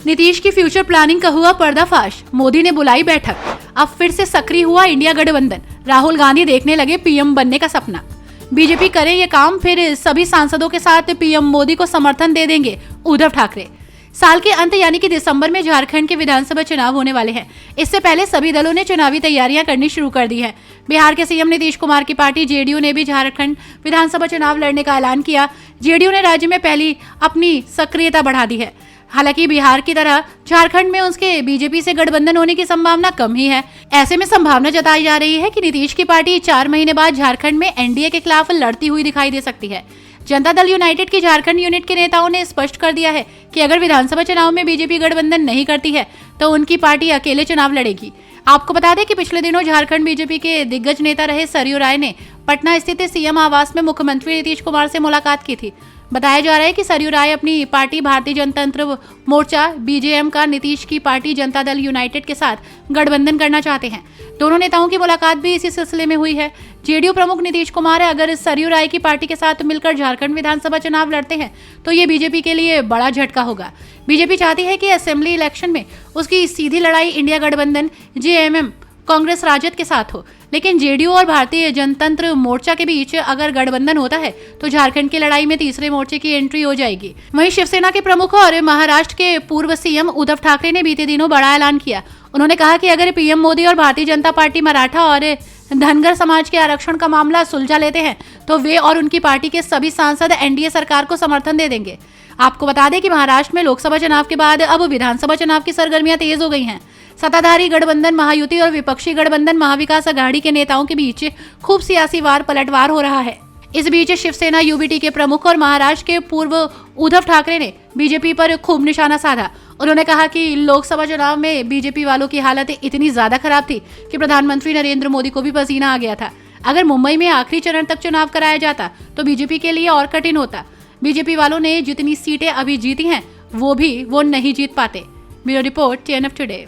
नीतीश की future planning का हुआ पर्दाफाश, मोदी ने बुलाई बैठक। अब फिर से सक्रिय हुआ इंडिया गठबंधन, राहुल गांधी देखने लगे पीएम बनने का सपना। बीजेपी करे ये काम, फिर सभी सांसदों के साथ पीएम मोदी को समर्थन दे देंगे उद्धव ठाकरे। साल के अंत यानी कि दिसंबर में झारखंड के विधानसभा चुनाव होने वाले हैं। इससे पहले सभी दलों ने चुनावी तैयारियां करनी शुरू कर दी है। बिहार के सीएम नीतीश कुमार की पार्टी जेडीयू ने भी झारखंड विधानसभा चुनाव लड़ने का ऐलान किया। जेडीयू ने राज्य में पहली अपनी सक्रियता बढ़ा दी है। हालांकि बिहार की तरह झारखंड में उसके बीजेपी से गठबंधन होने की संभावना कम ही है। ऐसे में संभावना जताई जा रही है कि नीतीश की पार्टी 4 महीने बाद झारखंड में एनडीए के खिलाफ लड़ती हुई दिखाई दे सकती है। जनता दल यूनाइटेड की झारखंड यूनिट के नेताओं ने स्पष्ट कर दिया है कि अगर विधानसभा चुनाव में बीजेपी गठबंधन नहीं करती है तो उनकी पार्टी अकेले चुनाव लड़ेगी। आपको बता दें कि पिछले दिनों झारखंड बीजेपी के दिग्गज नेता रहे सरयू राय ने पटना स्थित सीएम आवास में मुख्यमंत्री नीतीश कुमार से मुलाकात की थी। बताया जा रहा है कि सरयू राय अपनी पार्टी भारतीय जनतंत्र मोर्चा बीजेएम का नीतीश की पार्टी जनता दल यूनाइटेड के साथ गठबंधन करना चाहते हैं। दोनों नेताओं की मुलाकात भी इसी सिलसिले में हुई है। जेडीयू प्रमुख नीतीश कुमार अगर सरयू राय की पार्टी के साथ मिलकर झारखंड विधानसभा चुनाव लड़ते हैं तो ये बीजेपी के लिए बड़ा झटका होगा। बीजेपी चाहती है कि असेंबली इलेक्शन में उसकी सीधी लड़ाई इंडिया गठबंधन जेएमएम कांग्रेस राजद के साथ हो, लेकिन जेडीयू और भारतीय जनतंत्र मोर्चा के बीच अगर गठबंधन होता है तो झारखंड की लड़ाई में तीसरे मोर्चे की एंट्री हो जाएगी। वहीं शिवसेना के प्रमुख और महाराष्ट्र के पूर्व सीएम उद्धव ठाकरे ने बीते दिनों बड़ा ऐलान किया। उन्होंने कहा कि अगर पीएम मोदी और भारतीय जनता पार्टी मराठा और धनगर समाज के आरक्षण का मामला सुलझा लेते हैं तो वे और उनकी पार्टी के सभी सांसद एनडीए सरकार को समर्थन दे देंगे। आपको बता दें कि महाराष्ट्र में लोकसभा चुनाव के बाद अब विधानसभा चुनाव की सरगर्मियां तेज हो गई हैं। सत्ताधारी गठबंधन महायुति और विपक्षी गठबंधन महाविकास अघाड़ी के नेताओं के बीच खूब सियासी वार पलटवार हो रहा है। इस बीच शिवसेना यूबीटी के प्रमुख और महाराष्ट्र के पूर्व उद्धव ठाकरे ने बीजेपी पर खूब निशाना साधा। उन्होंने कहा कि लोकसभा चुनाव में बीजेपी वालों की हालत इतनी ज्यादा खराब थी कि प्रधानमंत्री नरेंद्र मोदी को भी पसीना आ गया था। अगर मुंबई में आखिरी चरण तक चुनाव कराया जाता तो बीजेपी के लिए और कठिन होता। बीजेपी वालों ने जितनी सीटें अभी जीती हैं वो नहीं जीत पाते। Bureau report TNF today.